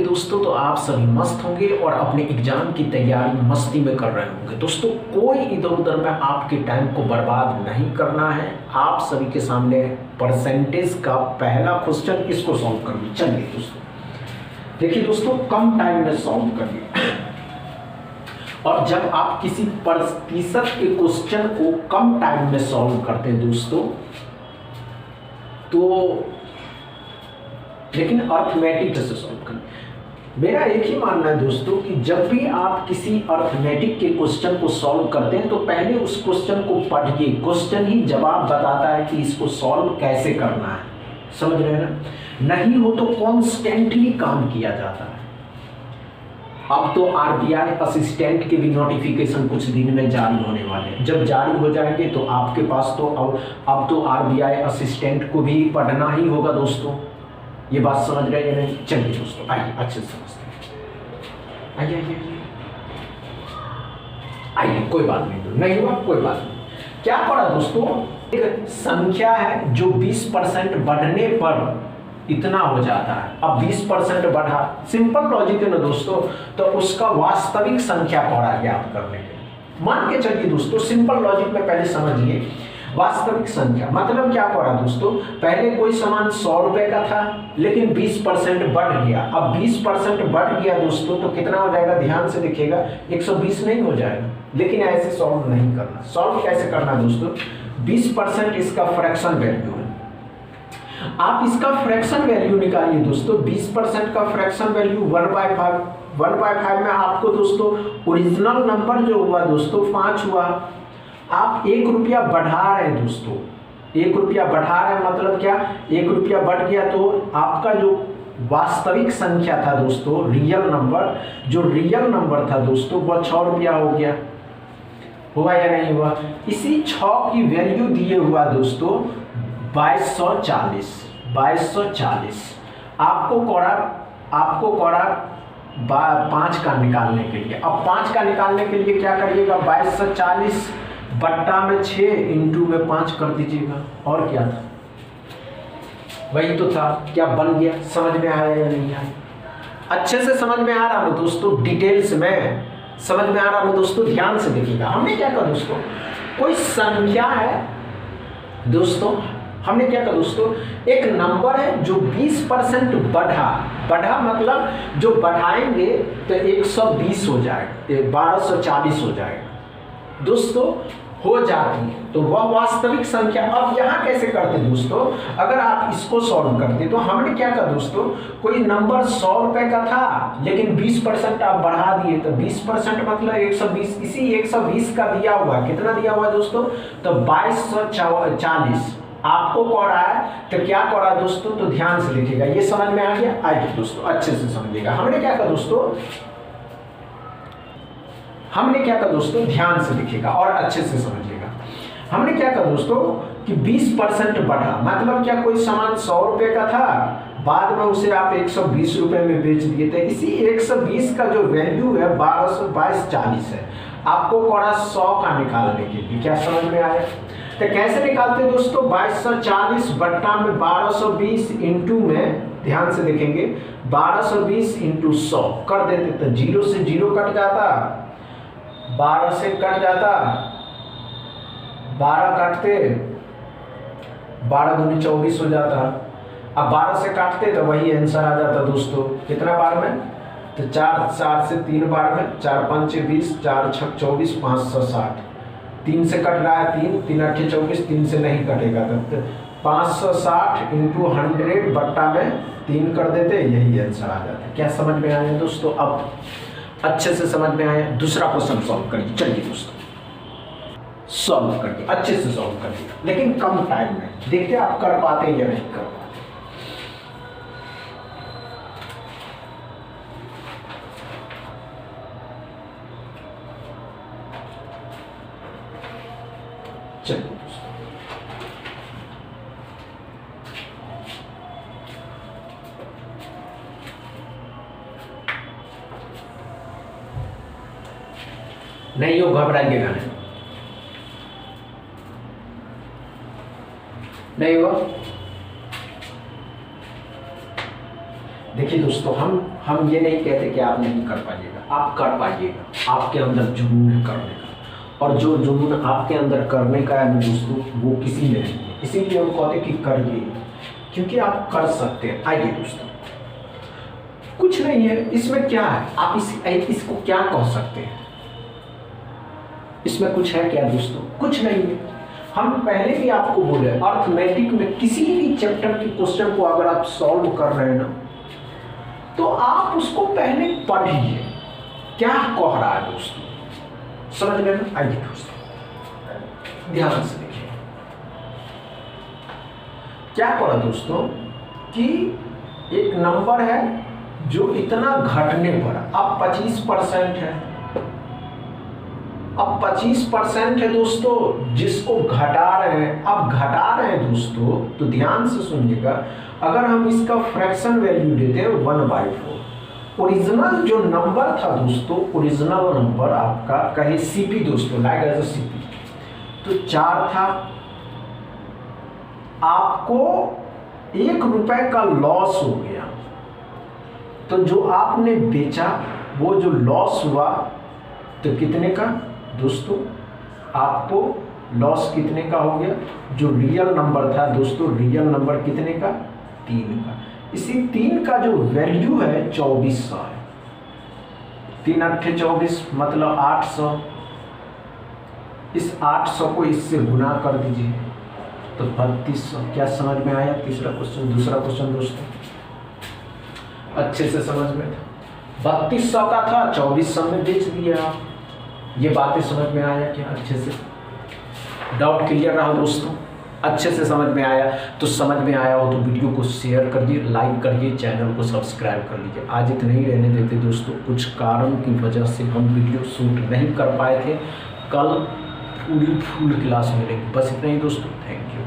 दोस्तों, तो आप सभी मस्त होंगे और अपने एग्जाम की तैयारी मस्ती में कर रहे होंगे। दोस्तों, कोई इधर उधर में आपके टाइम को बर्बाद नहीं करना है। आप सभी के सामने परसेंटेज का पहला क्वेश्चन, इसको सॉल्व करिए। चलिए दोस्तों, देखिए दोस्तों, कम टाइम में सॉल्व करिए। और जब आप किसी प्रतिशत के क्वेश्चन को कम टाइम में सॉल्व करते हैं दोस्तों, तो लेकिन अर्थमेटिक से सॉल्व करें। मेरा एक ही मानना है दोस्तों कि जब भी आप किसी अर्थमेटिक के क्वेश्चन को सॉल्व करते हैं तो पहले उस क्वेश्चन को पढ़िए। क्वेश्चन ही जवाब बताता है कि इसको सॉल्व कैसे करना है, समझ रहे हैं ना। नहीं हो तो कॉन्स्टेंटली काम किया जाता है। अब तो आरबीआई असिस्टेंट के भी नोटिफिकेशन कुछ दिन में जारी होने वाले हैं। जब जारी हो जाएंगे तो आपके पास तो अब तो आरबीआई असिस्टेंट को भी पढ़ना ही होगा दोस्तों। ये बात समझ रहे हैं या नहीं? चलिए दोस्तों, आइए अच्छे से समझते हैं। आइए आइए आइए, कोई बात नहीं हुआ, कोई बात नहीं। क्या पढ़ा दोस्तों? एक संख्या है जो 20% बढ़ने पर इतना हो जाता है। अब 20% बढ़ा, सिंपल लॉजिक है ना दोस्तों, तो उसका वास्तविक संख्या पढ़ा ज्ञात करने के लिए। मान के चलिए दोस्तों, सिंपल लॉजिक में पहले समझिए। वास्तविक संख्या मतलब क्या पढ़ा दोस्तों? पहले कोई सामान 100 रुपए का था, लेकिन 20% बढ़ गया। अब 20% बढ़ गया दोस्तों, तो कितना हो जाएगा? ध्यान से देखिएगा, 120 नहीं हो जाएगा। लेकिन ऐसे सॉल्व नहीं करना। सॉल्व कैसे करना दोस्तों? 20% इसका फ्रैक्शन वैल्यू है। आप इसका फ्रैक्शन वैल्यू निकालिए दोस्तों। 20% का फ्रैक्शन वैल्यू 1/5। 1/5 में आपको दोस्तों ओरिजिनल नंबर जो हुआ दोस्तों 5 हुआ। आप 1 रुपया बढ़ा रहे हैं दोस्तों, 1 रुपया बढ़ा रहे हैं मतलब क्या? 1 रुपया बढ़ गया तो आपका जो वास्तविक संख्या था दोस्तों, रियल नंबर, जो रियल नंबर था दोस्तों, वह 6 रुपया हो गया। हुआ या नहीं हुआ? इसी 6 की वैल्यू दिए हुआ दोस्तों 2240। 2240 आपको कोड़ा 5 का निकालने के लिए। अब 5 का निकालने के लिए क्या करिएगा? 2240 बट्टा में 6 इंटू में 5 कर दीजिएगा। और क्या था? वही तो था। क्या बन गया? समझ में आया या नहीं आया? अच्छे से समझ में आ रहा हो दोस्तों? डिटेल्स में समझ में आ रहा हो दोस्तों? ध्यान से देखिएगा। हमने क्या कहा दोस्तों? कोई संख्या है दोस्तों, हमने क्या कहा दोस्तों? एक नंबर है जो 20% बढ़ा मतलब जो बढ़ाएंगे तो 120 हो जाएगा, 1240 हो जाएगा दोस्तों, हो जाती है। तो वह वास्तविक संख्या। अब यहाँ कैसे करते दोस्तों? अगर आप इसको सॉल्व करते तो हमने क्या कहा दोस्तों? कोई नंबर 100 रुपए का था, लेकिन 20% आप बढ़ा दिए, तो 20% मतलब 120। इसी 120 का दिया हुआ, कितना दिया हुआ दोस्तों? तो 2240 आपको कह रहा है। तो क्या कह रहा है दोस्तों? तो ध्यान से देखिएगा। ये समझ में आ गया? आइए दोस्तों, अच्छे से समझिएगा। हमने क्या कहा दोस्तों? ध्यान से देखिएगा और अच्छे से समझिएगा। हमने क्या कहा दोस्तों कि 20% बढ़ा मतलब क्या? कोई सामान 100 रुपए का था, बाद में उसे आप 120 रुपए में बेच दिए थे। इसी 120 का जो वैल्यू है 2240 है। आपको कोड़ा 100 का निकालने के लिए। क्या समझ में आया? तो कैसे निकालते हैं दोस्तों? 2240 बट्टा में 1220 इंटू में, ध्यान से देखेंगे, 1220 इंटू 100 कर देते तो 0 से 0 कट जाता, 12 से कट जाता, 12 काटते, 12 दूनी 24 हो जाता। अब 12 से काटते तो वही आंसर आ जाता दोस्तों। कितना बार में? तो 4 से 3 बार में, 4 5 20, 4 6 24, 5 6 60। 3 से कट रहा है 3, 3 8 24, 3 से नहीं कटेगा। तो 560 इंटू 100 बट्टा में 3 कर देते, यही आंसर आ जाता है। क्या समझ में आया दोस्तों? अब अच्छे से समझ में आया? दूसरा क्वेश्चन सॉल्व करिए। चलिए दोस्तों, सॉल्व करिए, अच्छे से सॉल्व करिए, लेकिन कम टाइम में। देखते आप कर पाते या नहीं कर पाते। चलिए दोस्तों, नहीं हो घबराइएगा नहीं हुआ। देखिए दोस्तों, हम ये नहीं कहते कि आप नहीं कर पाइएगा, आप कर पाइएगा। आपके अंदर जुनून है करने का, और जो जुनून आपके अंदर करने का है दोस्तों, वो किसी में नहीं है। इसीलिए हम कहते कि करिए, क्योंकि आप कर सकते हैं। आइए दोस्तों, कुछ नहीं है इसमें, क्या है आप इसको क्या कह सकते हैं, इसमें कुछ है क्या दोस्तों? कुछ नहीं है। हम पहले भी आपको बोले, अर्थमेटिक में किसी भी चैप्टर के क्वेश्चन को अगर आप सॉल्व कर रहे हैं ना, तो आप उसको पहले पढ़िए क्या कह रहा है दोस्तों, समझ गए ना? आइए दोस्तों ध्यान से देखिए क्या कह रहा दोस्तों कि एक नंबर है जो इतना घटने पर अब 25% है। अब 25% है दोस्तों, जिसको घटा रहे हैं। अब घटा रहे हैं दोस्तों, तो ध्यान से सुनिएगा। अगर हम इसका फ्रैक्शन वैल्यू देते हैं 1/4, ओरिजिनल जो नंबर था दोस्तों, ओरिजिनल नंबर आपका कहे सीपी दोस्तों, लाइक एज अ सीपी, तो 4 था। आपको 1 रुपए का लॉस हो गया, तो जो आपने बेचा वो जो लॉस हुआ, तो कितने का दोस्तों? आपको लॉस कितने का हो गया? जो रियल नंबर था दोस्तों, रियल नंबर कितने का? 3 का। इसी 3 का जो वैल्यू है 2400 है। 3 8 24 मतलब 800। इस 800 को इससे गुना कर दीजिए तो 3200। क्या समझ में आया? तीसरा क्वेश्चन। दूसरा क्वेश्चन दोस्तों अच्छे से समझ में था। 3200 का था, 2400 में बेच दिया। ये बातें समझ में आया क्या? अच्छे से डाउट क्लियर रहा दोस्तों? अच्छे से समझ में आया? तो समझ में आया हो तो वीडियो को शेयर करिए, लाइक करिए, चैनल को सब्सक्राइब कर लीजिए। आज इतना ही रहने देते दोस्तों, कुछ कारण की वजह से हम वीडियो शूट नहीं कर पाए थे। कल पूरी फुल क्लास मिलेगी। बस इतना ही दोस्तों, थैंक यू।